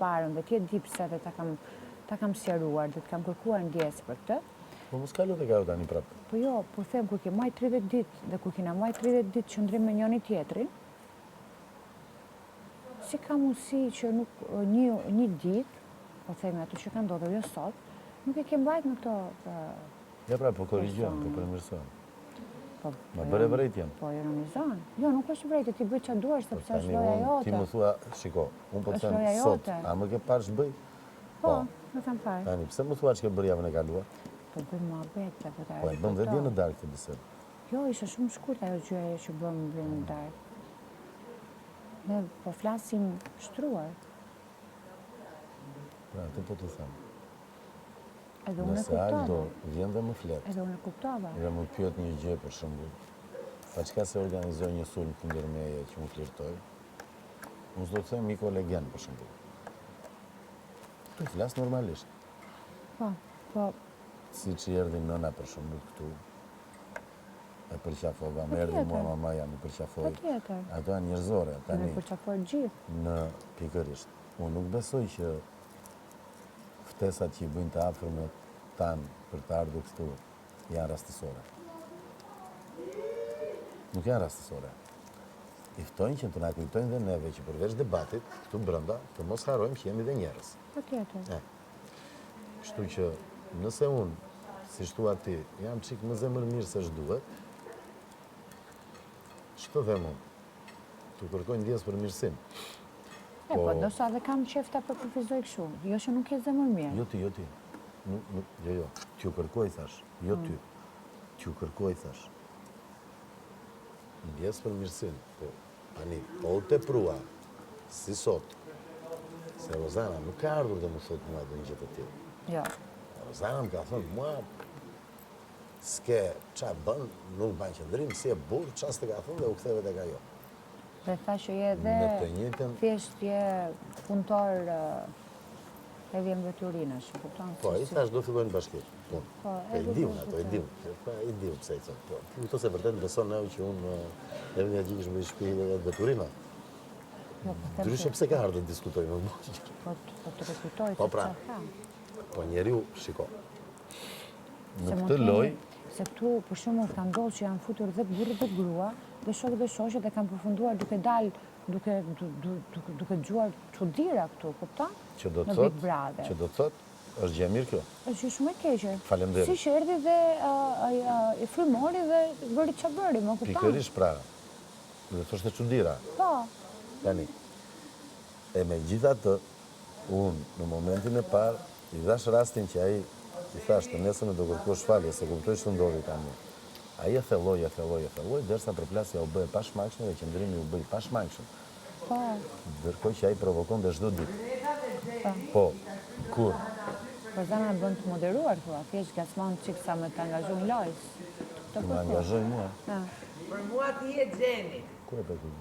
parën dhe t'jetë di pse dhe ta kam sqaruar dhe t'kam kërkuar ndjesë për këtë. Po mos kalu të ka tani prapë. Po jo, po them kur ke majt 30 ditë dhe kur kena majt 30 ditë qëndrim me njëri tjetrin, si ka mundësi që nuk një ditë, po themi ato që ka ndodhur jo sot, nuk e ke mbajt në këto. Ja pra, po korrigjon, po përmirëson. Ma bëre vrejtjen. Po ironizon. Jo, nuk është vrejtje, ti bëj çfarë duash sepse është loja jote. Ti më thua, shiko, unë po të them sot, a më ke parë ç'bëj? Po, më tham parë. Tani, pse më thua që ke bërë javën e kaluar? Po bëj muhabet, po ta. Po e bëm dhe dje në darkë këtë bisedë. Jo, ishte shumë shkurt ajo gjëja që bëm në darkë. Ne po flasim shtruar. Pra, të po të them. Edhe unë e Nëse Aldo kuptova. vjen dhe më flet. Edhe unë e kuptova. Dhe më pyet një gjë për shembull. Pa çka se organizoj një sulm kundër meje që më flirtoj. Unë s'do të them mi kolegen për shembull. Tu flas normalisht. Po. Siç i erdhi nëna për shembull këtu. E përqafova, më erdhi mua mamaja, më përqafoi. Patjetër. Ato janë njerëzore tani. Ne përqafojmë gjithë. Në pikërisht. Unë nuk besoj që ftesat që i bëjnë të afërmët tanë për të ardhur këtu janë rastësore. Nuk janë rastësore. I ftojnë që të na kujtojnë dhe neve që përveç debatit, këtu brenda, të mos harrojmë që jemi dhe njerëz. Patjetër. Kështu që nëse unë, si thua ti, jam çik më zemër mirë se ç'duhet, ç'të them unë? Tu kërkoj ndjes për mirësim. Po, ndoshta edhe kam qefta për kufizoj kështu. Jo që nuk ke zemër mirë. Jo ti. Jo. T'ju kërkoj thash. Jo ty. T'ju kërkoj thash. Ndjes për mirësim. Po, tani, o të prua, si sot, se Rozana nuk ka ardhur dhe më thotë mua dhe një gjë të tillë. Jo. Rozana më ka thënë mua, s'ke qa bën, nuk ban qëndrim, si e burë, qa s'te ka thënë dhe u ktheve tek ajo. Dhe tha që je dhe thjesht je punëtor e vjen veturinash, kupton? Po, i thash do fillojnë bashkë. Po, e dim ato, e dim. Po, e dim pse i thotë. Po, këto se vërtet beson neu që unë e vjen gjikesh me shtëpi dhe veturina. Ndryshe pse ka ardhur të diskutojmë më shumë. Po të rekutoj Po pra. Po njeriu, shiko. Në këtë lojë se këtu për shembull ka ndodhur që janë futur dhe burrë dhe grua, dhe shokë dhe shoqe dhe kanë përfunduar duke dalë, duke dëgjuar çuditëra këtu, kupton? Që do të thotë, është gjë mirë kjo. Është gjë shumë e keqe. Faleminderit. Si që erdhi dhe i frymori dhe bëri çfarë bëri, më kupton? Pikërisht pra. Dhe thoshte çuditëra. Po. Tani. E megjithatë, unë në momentin e parë i dhash rastin që ai i thash të nesër do kërkosh falje se kuptoj ç'u ndodhi tani. Ai e thelloi, derisa përplasja u bë e pashmangshme dhe qëndrimi u bë i pashmangshëm. Po. Ndërkohë që ai provokon dhe çdo ditë. Po. Kur? Rozana bën të moderuar thua, thjesht gasmon çik sa më të angazhoj në lojë. Të më angazhoj mua? Për mua ti je Xheni. Ku e pekë?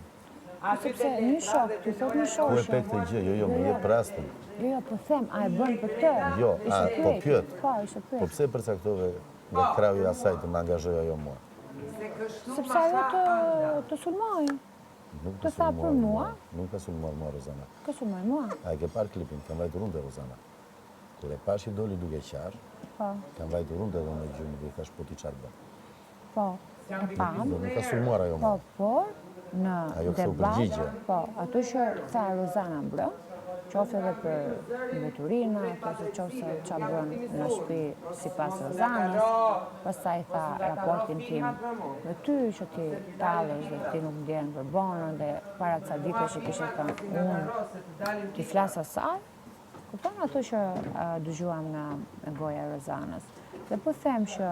Sepse një shok, ti thot një shok. Ku e pekë të gjë? Jo, më jep rastin. Jo, po them, a e bën për këtë? Jo, po pyet. Po, ishte pyet. Po pse përcaktove nga krahu i asaj të më angazhoj ajo mua? Sepse ajo të sulmoi. Të tha për mua. Nuk ka sulmuar mua, Rozana. Ka sulmuar mua. A e ke parë klipin, kam vajtur unë dhe Rozana. Kur e pash i doli duke qarë, kam vajtur unë dhe me gjymë dhe i thash po ti qarë bë. Po, e pam. Nuk ka sulmuar ajo mua. Po, në debat, po, ato që tha Rozana mbrëm, qoftë edhe për veturina, ose qoftë qa bën në shtëpi sipas Rozanës, pastaj tha raportin tim me ty që ti tallesh dhe ti nuk ndjen për bonën dhe para ca ditësh që kishe thënë unë ti flas asaj, kupton ato që dëgjuam nga goja e Rozanës. Dhe po them që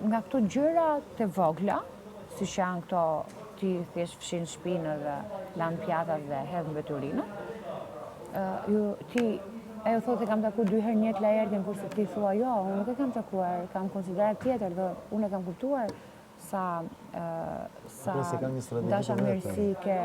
nga këto gjëra të vogla, si që janë këto ti thjesht fshin shpinë dhe lanë pjatat dhe hedhën veturinën. Ti, ajo thotë kam takuar 2 herë njët Laertin, kurse ti thua jo, unë nuk e kam takuar, kam konsiderat tjetër dhe unë e kam kuptuar sa dashamirësi ke